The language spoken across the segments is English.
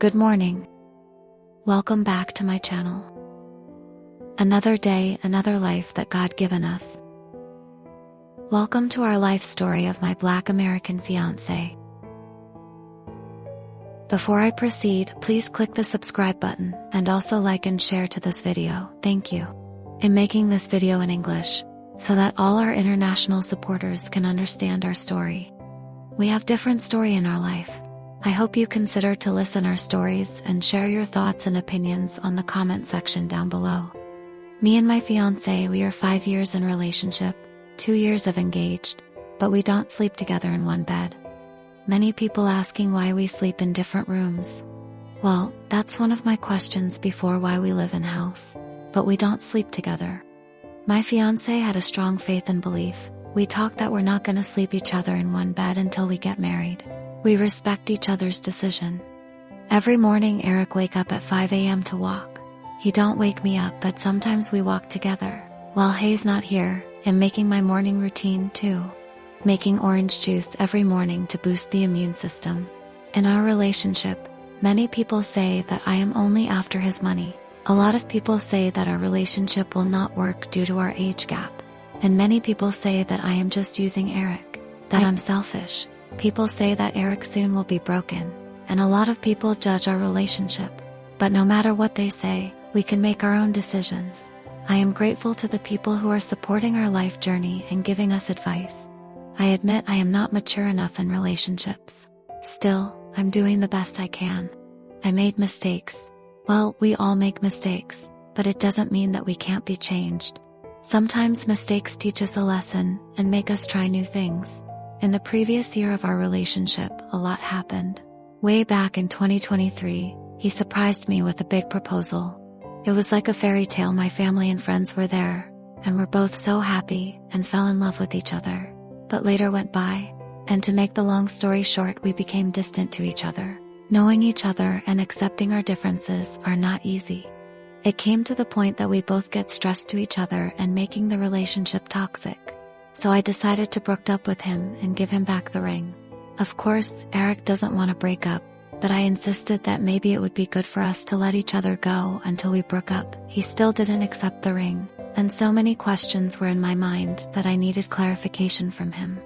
Good morning. Welcome back to my channel. Another day, another life that God given us. Welcome to our life story of my Black American fiancé. Before I proceed, please click the subscribe button and also like and share to this video. Thank you. I'm making this video in English so that all our international supporters can understand our story. We have different story in our life. I hope you consider to listen our stories and share your thoughts and opinions on the comment section down below. Me and my fiancé, we are 5 years in relationship, 2 years of engaged, but we don't sleep together in one bed. Many people asking why we sleep in different rooms. Well, that's one of my questions before why we live in house, but we don't sleep together. My fiancé had a strong faith and belief. We talked that we're not gonna sleep each other in one bed until we get married. We respect each other's decision. Every morning Eric wake up at 5 a.m. to walk. He don't wake me up, but sometimes we walk together. While Hay's not here, I'm making my morning routine too. Making orange juice every morning to boost the immune system. In our relationship, many people say that I am only after his money. A lot of people say that our relationship will not work due to our age gap. And many people say that I am just using Eric, that I'm selfish. People say that Eric soon will be broken, and a lot of people judge our relationship. But no matter what they say, we can make our own decisions. I am grateful to the people who are supporting our life journey and giving us advice. I admit I am not mature enough in relationships. Still, I'm doing the best I can. I made mistakes. Well, we all make mistakes, but it doesn't mean that we can't be changed. Sometimes mistakes teach us a lesson and make us try new things. In the previous year of our relationship, a lot happened. Way back in 2023, he surprised me with a big proposal. It was like a fairy tale. My family and friends were there, and we're both so happy and fell in love with each other. But later went by, and to make the long story short, we became distant to each other. Knowing each other and accepting our differences are not easy. It came to the point that we both get stressed to each other and making the relationship toxic. So I decided to break up with him and give him back the ring. Of course, Eric doesn't want to break up, but I insisted that maybe it would be good for us to let each other go until we broke up. He still didn't accept the ring, and so many questions were in my mind that I needed clarification from him.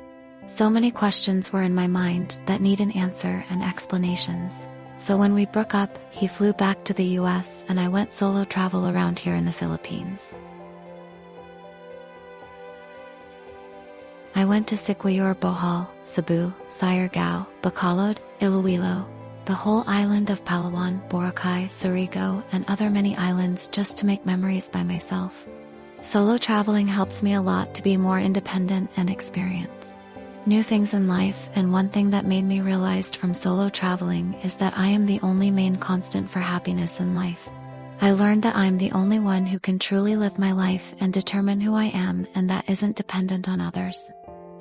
So many questions were in my mind that need an answer and explanations. So when we broke up, he flew back to the US and I went solo travel around here in the Philippines. I went to Siquijor, Bohol, Cebu, Siargao, Bacolod, Iloilo, the whole island of Palawan, Boracay, Surigao, and other many islands just to make memories by myself. Solo traveling helps me a lot to be more independent and experience new things in life, and one thing that made me realize from solo traveling is that I am the only main constant for happiness in life. I learned that I'm the only one who can truly live my life and determine who I am, and that isn't dependent on others.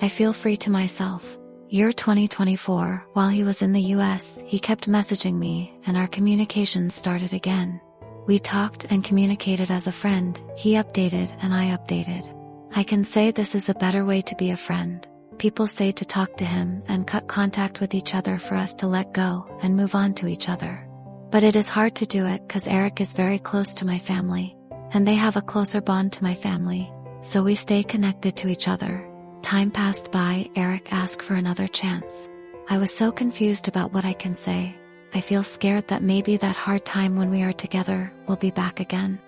I feel free to myself. Year 2024, while he was in the US, he kept messaging me and our communications started again. We talked and communicated as a friend. He updated and I updated. I can say this is a better way to be a friend. People say to talk to him and cut contact with each other for us to let go and move on to each other. But it is hard to do it cause Eric is very close to my family, and they have a closer bond to my family, so we stay connected to each other. Time passed by, Eric asked for another chance. I was so confused about what I can say. I feel scared that maybe that hard time when we are together will be back again.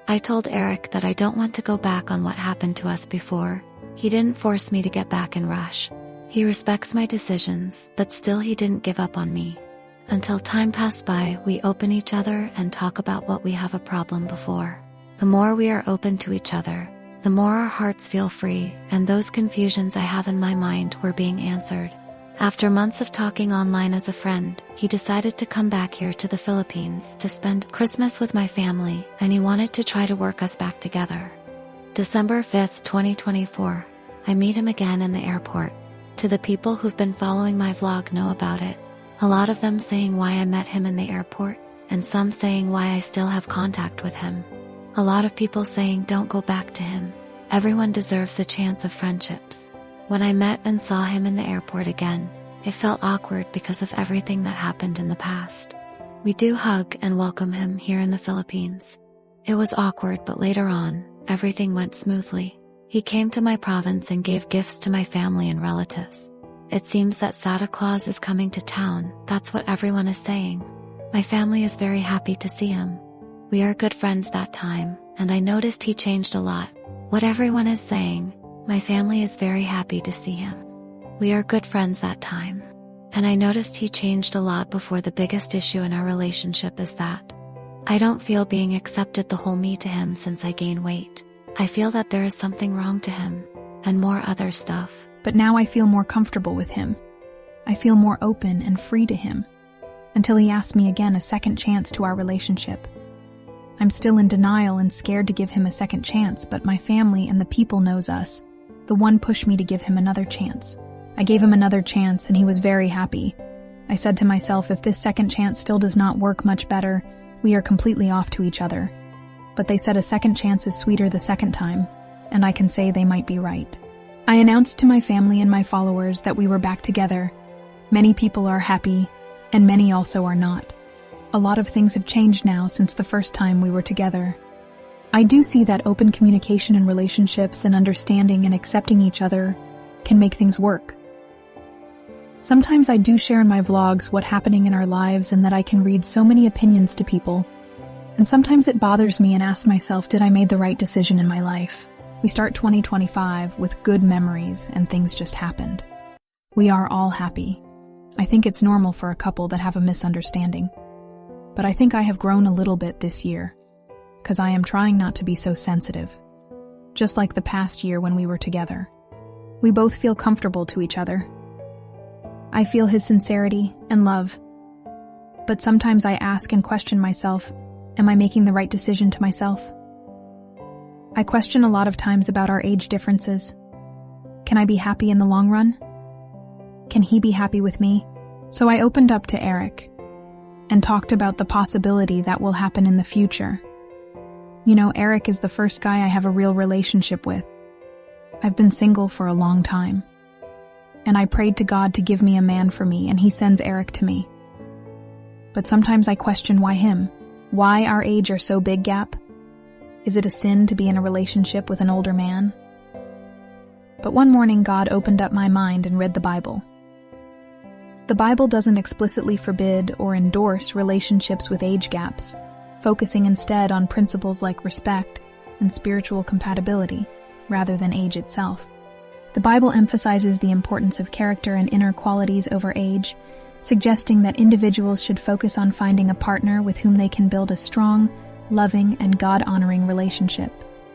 I told Eric that I don't want to go back on what happened to us before. He didn't force me to get back and rush. He respects my decisions, but still he didn't give up on me. Until time passed by, we open each other and talk about what we have a problem before. The more we are open to each other, the more our hearts feel free, and those confusions I have in my mind were being answered. After months of talking online as a friend, he decided to come back here to the Philippines to spend Christmas with my family, and he wanted to try to work us back together. December 5th, 2024, I meet him again in the airport. To the people who've been following my vlog know about it. A lot of them saying why I met him in the airport, and some saying why I still have contact with him. A lot of people saying don't go back to him. Everyone deserves a chance of friendships. When I met and saw him in the airport again, it felt awkward because of everything that happened in the past. We do hug and welcome him here in the Philippines. It was awkward, but later on, everything went smoothly. He came to my province and gave gifts to my family and relatives. It seems that Santa Claus is coming to town, that's what everyone is saying. My family is very happy to see him. We are good friends that time, and I noticed he changed a lot. What everyone is saying, my family is very happy to see him. We are good friends that time, and I noticed he changed a lot. Before, the biggest issue in our relationship is that I don't feel being accepted the whole me to him since I gained weight. I feel that there is something wrong to him, and more other stuff. But now I feel more comfortable with him. I feel more open and free to him, until he asked me again a second chance to our relationship. I'm still in denial and scared to give him a second chance, but my family and the people knows us. The one pushed me to give him another chance. I gave him another chance and he was very happy. I said to myself, if this second chance still does not work much better, we are completely off to each other. But they said a second chance is sweeter the second time, and I can say they might be right. I announced to my family and my followers that we were back together. Many people are happy, and many also are not. A lot of things have changed now since the first time we were together. I do see that open communication in relationships and understanding and accepting each other can make things work. Sometimes I do share in my vlogs what's happening in our lives and that I can read so many opinions to people. And sometimes it bothers me and ask myself, did I make the right decision in my life? We start 2025 with good memories and things just happened. We are all happy. I think it's normal for a couple that have a misunderstanding. But I think I have grown a little bit this year, because I am trying not to be so sensitive. Just like the past year when we were together. We both feel comfortable to each other. I feel his sincerity and love. But sometimes I ask and question myself, am I making the right decision to myself? I question a lot of times about our age differences. Can I be happy in the long run? Can he be happy with me? So I opened up to Eric and talked about the possibility that will happen in the future. You know, Eric is the first guy I have a real relationship with. I've been single for a long time. And I prayed to God to give me a man for me, and he sends Eric to me. But sometimes I question why him? Why our age are so big gap? Is it a sin to be in a relationship with an older man? But one morning God opened up my mind and read the Bible. The Bible doesn't explicitly forbid or endorse relationships with age gaps, focusing instead on principles like respect and spiritual compatibility, rather than age itself. The Bible emphasizes the importance of character and inner qualities over age, suggesting that individuals should focus on finding a partner with whom they can build a strong, loving, and God-honoring relationship.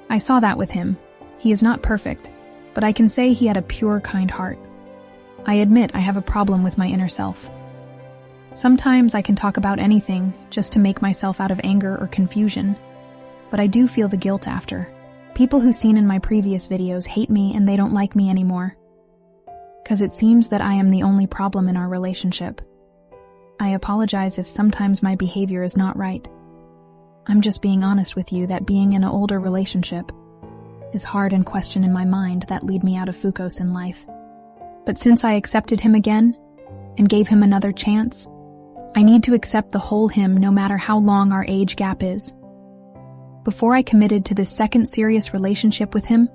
I saw that with him. He is not perfect, but I can say he had a pure, kind heart. I admit I have a problem with my inner self. Sometimes I can talk about anything just to make myself out of anger or confusion, but I do feel the guilt after. People who've seen in my previous videos hate me and they don't like me anymore. Because it seems that I am the only problem in our relationship. I apologize if sometimes my behavior is not right. I'm just being honest with you that being in an older relationship is hard and question in my mind that lead me out of focus in life. But since I accepted him again and gave him another chance, I need to accept the whole him no matter how long our age gap is. Before I committed to this second serious relationship with him,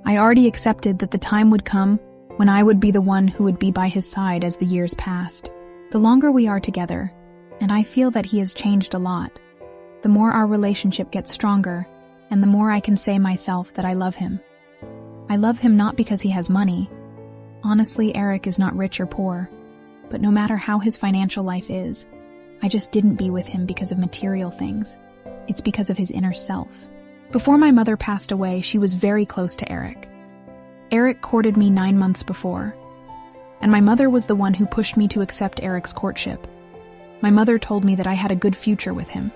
I already accepted that the time would come when I would be the one who would be by his side as the years passed. The longer we are together, and I feel that he has changed a lot, the more our relationship gets stronger, and the more I can say myself that I love him. I love him not because he has money. Honestly, Eric is not rich or poor, but no matter how his financial life is, I just didn't be with him because of material things. It's because of his inner self. Before my mother passed away, she was very close to Eric. Eric courted me 9 months before, and my mother was the one who pushed me to accept Eric's courtship. My mother told me that I had a good future with him.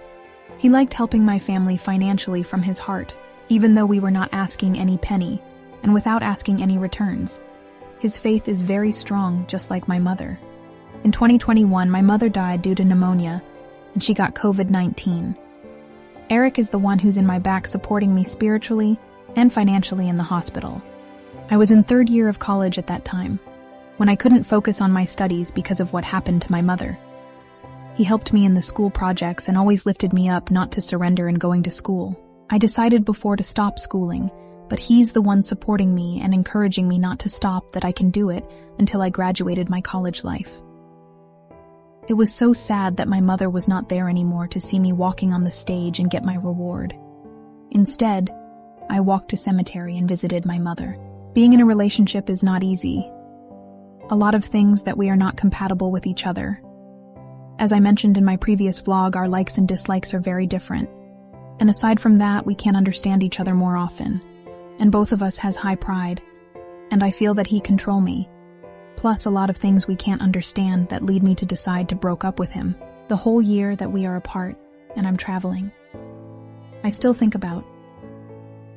He liked helping my family financially from his heart, even though we were not asking any penny, and without asking any returns. His faith is very strong, just like my mother. In 2021, my mother died due to pneumonia, and she got COVID-19. Eric is the one who's in my back supporting me spiritually and financially in the hospital. I was in 3rd year of college at that time, when I couldn't focus on my studies because of what happened to my mother. He helped me in the school projects and always lifted me up not to surrender in going to school. I decided before to stop schooling, but he's the one supporting me and encouraging me not to stop, that I can do it until I graduated my college life. It was so sad that my mother was not there anymore to see me walking on the stage and get my reward. Instead, I walked to cemetery and visited my mother. Being in a relationship is not easy. A lot of things that we are not compatible with each other. As I mentioned in my previous vlog, our likes and dislikes are very different. And aside from that, we can't understand each other more often. And both of us has high pride. And I feel that he control me. Plus a lot of things we can't understand that lead me to decide to break up with him. The whole year that we are apart and I'm traveling, I still think about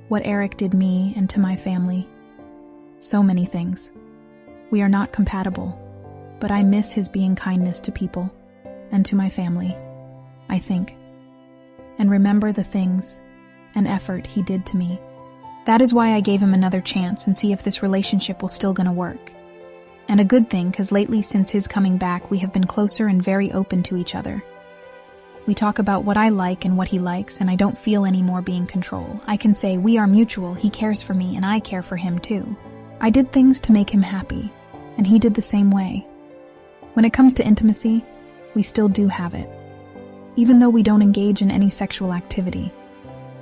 what Eric did me and to my family. So many things. We are not compatible, but I miss his being kindness to people and to my family, I think, and remember the things and effort he did to me. That is why I gave him another chance and see if this relationship will still gonna work. And a good thing, cause lately since his coming back, we have been closer and very open to each other. We talk about what I like and what he likes, and I don't feel any more being control. I can say we are mutual, he cares for me and I care for him too. I did things to make him happy, and he did the same way. When it comes to intimacy, we still do have it. Even though we don't engage in any sexual activity,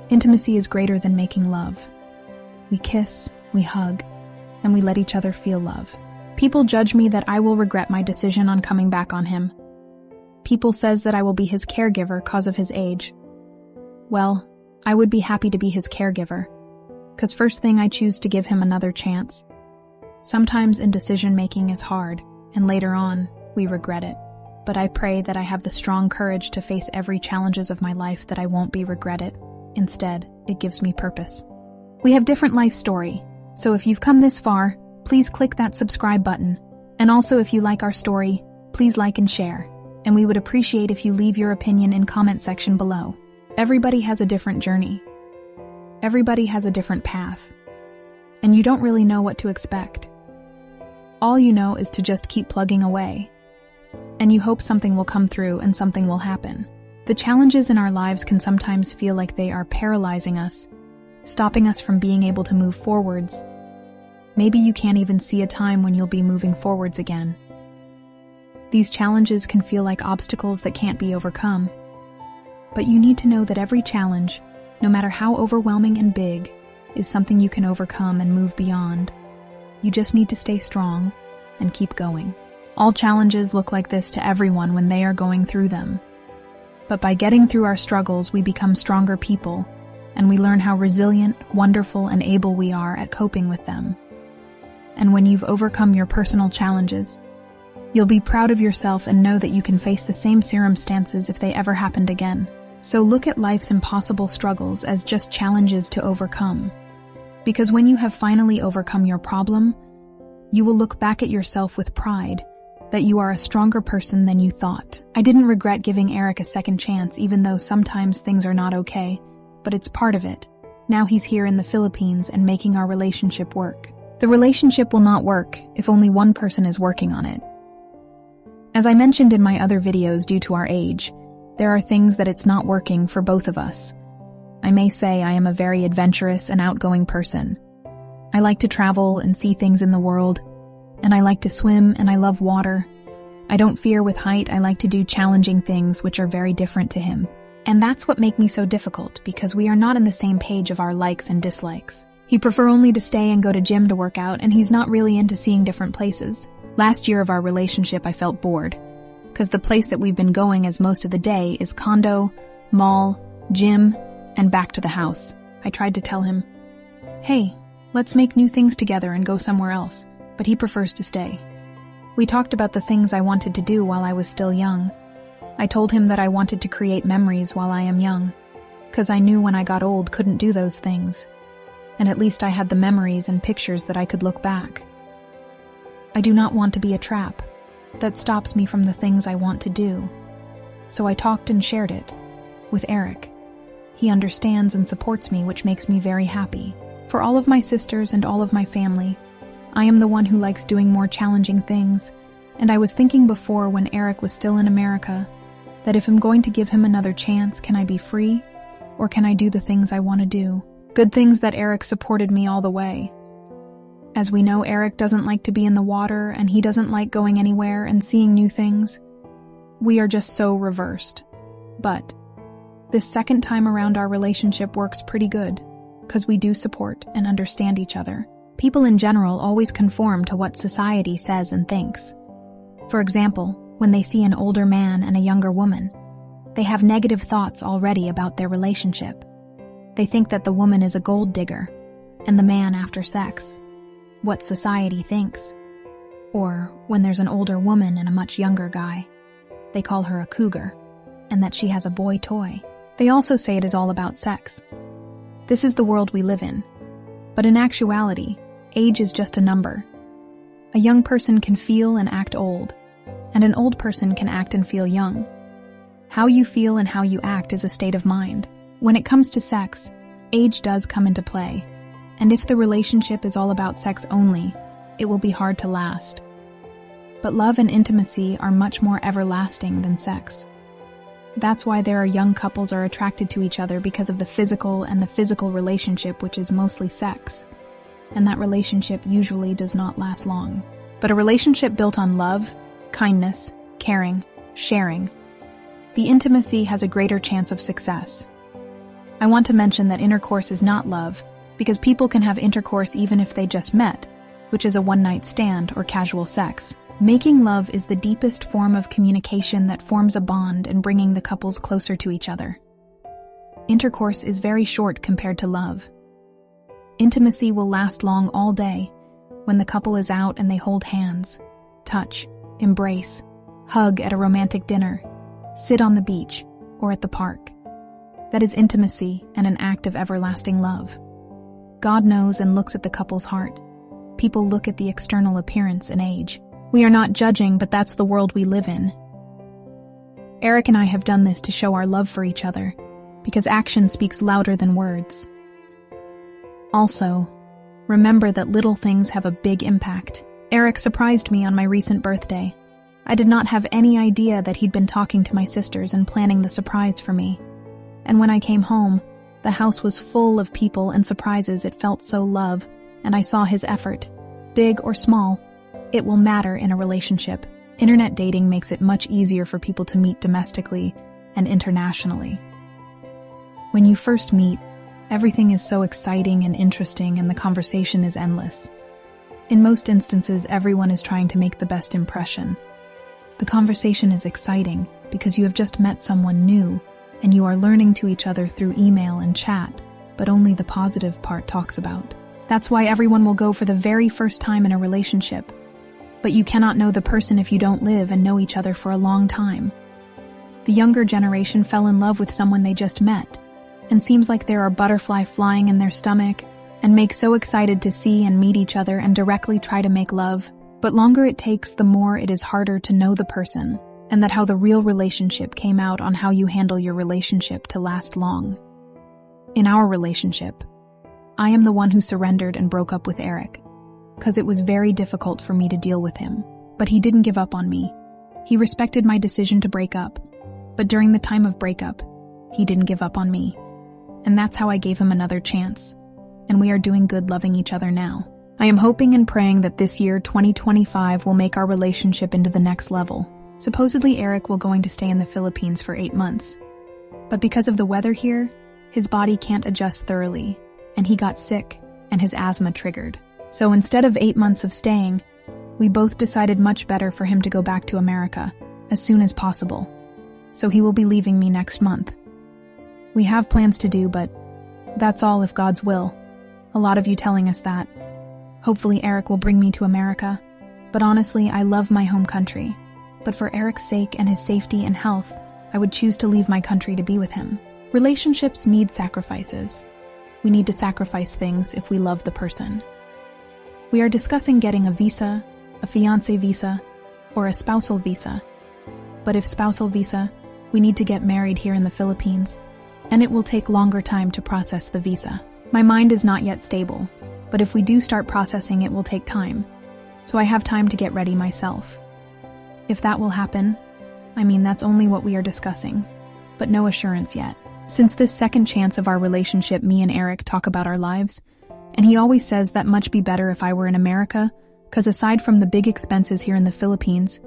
intimacy is greater than making love. We kiss, we hug, and we let each other feel love. People judge me that I will regret my decision on coming back on him. People says that I will be his caregiver cause of his age. Well, I would be happy to be his caregiver, cause first thing I choose to give him another chance. Sometimes indecision making is hard, and later on, we regret it. But I pray that I have the strong courage to face every challenges of my life, that I won't be regret it. Instead, it gives me purpose. We have different life story, so if you've come this far, please click that subscribe button. And also if you like our story, please like and share. And we would appreciate if you leave your opinion in comment section below. Everybody has a different journey. Everybody has a different path. And you don't really know what to expect. All you know is to just keep plugging away. And you hope something will come through and something will happen. The challenges in our lives can sometimes feel like they are paralyzing us, stopping us from being able to move forwards. Maybe you can't even see a time when you'll be moving forwards again. These challenges can feel like obstacles that can't be overcome. But you need to know that every challenge, no matter how overwhelming and big, is something you can overcome and move beyond. You just need to stay strong and keep going. All challenges look like this to everyone when they are going through them. But by getting through our struggles, we become stronger people, and we learn how resilient, wonderful, and able we are at coping with them. And when you've overcome your personal challenges, you'll be proud of yourself and know that you can face the same circumstances if they ever happened again. So look at life's impossible struggles as just challenges to overcome. Because when you have finally overcome your problem, you will look back at yourself with pride that you are a stronger person than you thought. I didn't regret giving Eric a second chance, even though sometimes things are not okay, but it's part of it. Now he's here in the Philippines and making our relationship work. The relationship will not work if only one person is working on it. As I mentioned in my other videos, due to our age, there are things that it's not working for both of us. I may say I am a very adventurous and outgoing person. I like to travel and see things in the world, and I like to swim and I love water. I don't fear with height. I like to do challenging things which are very different to him. And that's what makes me so difficult, because we are not on the same page of our likes and dislikes. He prefer only to stay and go to gym to work out, and he's not really into seeing different places. Last year of our relationship, I felt bored, because the place that we've been going as most of the day is condo, mall, gym, and back to the house. I tried to tell him, hey, let's make new things together and go somewhere else, but he prefers to stay. We talked about the things I wanted to do while I was still young. I told him that I wanted to create memories while I am young, because I knew when I got old couldn't do those things, and at least I had the memories and pictures that I could look back. I do not want to be a trap that stops me from the things I want to do. So I talked and shared it with Eric. He understands and supports me, which makes me very happy. For all of my sisters and all of my family, I am the one who likes doing more challenging things, and I was thinking before, when Eric was still in America, that if I'm going to give him another chance, can I be free? Or can I do the things I want to do? Good things that Eric supported me all the way. As we know, Eric doesn't like to be in the water, and he doesn't like going anywhere and seeing new things. We are just so reversed. But this second time around, our relationship works pretty good, because we do support and understand each other. People in general always conform to what society says and thinks. For example, when they see an older man and a younger woman, they have negative thoughts already about their relationship. They think that the woman is a gold digger, and the man after sex, what society thinks. Or when there's an older woman and a much younger guy, they call her a cougar, and that she has a boy toy. They also say it is all about sex. This is the world we live in. But in actuality, age is just a number. A young person can feel and act old, and an old person can act and feel young. How you feel and how you act is a state of mind. When it comes to sex, age does come into play, and if the relationship is all about sex only, it will be hard to last. But love and intimacy are much more everlasting than sex. That's why there are young couples are attracted to each other, because of the physical relationship, which is mostly sex. And that relationship usually does not last long. But a relationship built on love, kindness, caring, sharing, the intimacy has a greater chance of success. I want to mention that intercourse is not love, because people can have intercourse even if they just met, which is a one-night stand or casual sex. Making love is the deepest form of communication that forms a bond and bringing the couples closer to each other. Intercourse is very short compared to love. Intimacy will last long all day when the couple is out and they hold hands, touch, embrace, hug at a romantic dinner, sit on the beach, or at the park. That is intimacy and an act of everlasting love. God knows and looks at the couple's heart. People look at the external appearance and age. We are not judging, but that's the world we live in. Eric and I have done this to show our love for each other, because action speaks louder than words. Also, remember that little things have a big impact. Eric surprised me on my recent birthday. I did not have any idea that he'd been talking to my sisters and planning the surprise for me. And when I came home, the house was full of people and surprises. It felt so love, and I saw his effort. Big or small, it will matter in a relationship. Internet dating makes it much easier for people to meet domestically and internationally. When you first meet, everything is so exciting and interesting, and the conversation is endless. In most instances, everyone is trying to make the best impression. The conversation is exciting because you have just met someone new, and you are learning to each other through email and chat, but only the positive part talks about. That's why everyone will go for the very first time in a relationship. But you cannot know the person if you don't live and know each other for a long time. The younger generation fell in love with someone they just met, and seems like there are butterflies flying in their stomach, and make so excited to see and meet each other and directly try to make love. But longer it takes, the more it is harder to know the person, and that how the real relationship came out on how you handle your relationship to last long. In our relationship, I am the one who surrendered and broke up with Eric, because it was very difficult for me to deal with him. But he didn't give up on me. He respected my decision to break up, but during the time of breakup, he didn't give up on me. And that's how I gave him another chance, and we are doing good loving each other now. I am hoping and praying that this year, 2025, will make our relationship into the next level. Supposedly Eric will going to stay in the Philippines for 8 months. But because of the weather here, his body can't adjust thoroughly, and he got sick, and his asthma triggered. So instead of 8 months of staying, we both decided much better for him to go back to America as soon as possible. So he will be leaving me next month. We have plans to do, but that's all if God's will. A lot of you telling us that. Hopefully Eric will bring me to America. But honestly, I love my home country. But for Eric's sake and his safety and health, I would choose to leave my country to be with him. Relationships need sacrifices. We need to sacrifice things if we love the person. We are discussing getting a visa, a fiancé visa, or a spousal visa. But if spousal visa, we need to get married here in the Philippines, and it will take longer time to process the visa. My mind is not yet stable, but if we do start processing, it will take time, so I have time to get ready myself. If that will happen, I mean, that's only what we are discussing, but no assurance yet. Since this second chance of our relationship, me and Eric talk about our lives, and he always says that much be better if I were in America, because aside from the big expenses here in the Philippines,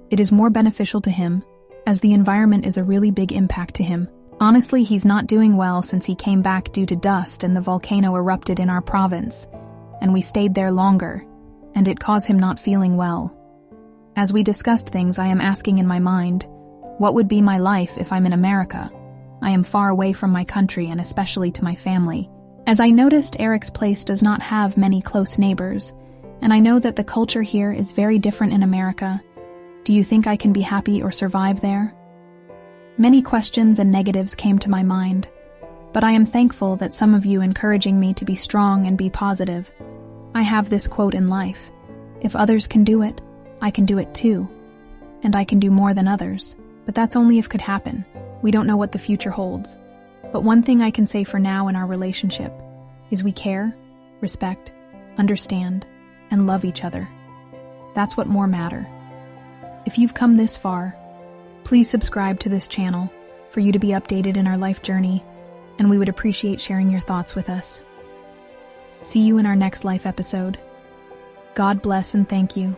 it is more beneficial to him, as the environment is a really big impact to him. Honestly, he's not doing well since he came back due to dust and the volcano erupted in our province, and we stayed there longer, and it caused him not feeling well. As we discussed things, I am asking in my mind, what would be my life if I'm in America? I am far away from my country and especially to my family. As I noticed, Eric's place does not have many close neighbors, and I know that the culture here is very different in America. Do you think I can be happy or survive there? Many questions and negatives came to my mind, but I am thankful that some of you encouraging me to be strong and be positive. I have this quote in life: if others can do it, I can do it too, and I can do more than others. But that's only if it could happen. We don't know what the future holds. But one thing I can say for now in our relationship is we care, respect, understand, and love each other. That's what more matter. If you've come this far, please subscribe to this channel for you to be updated in our life journey, and we would appreciate sharing your thoughts with us. See you in our next life episode. God bless and thank you.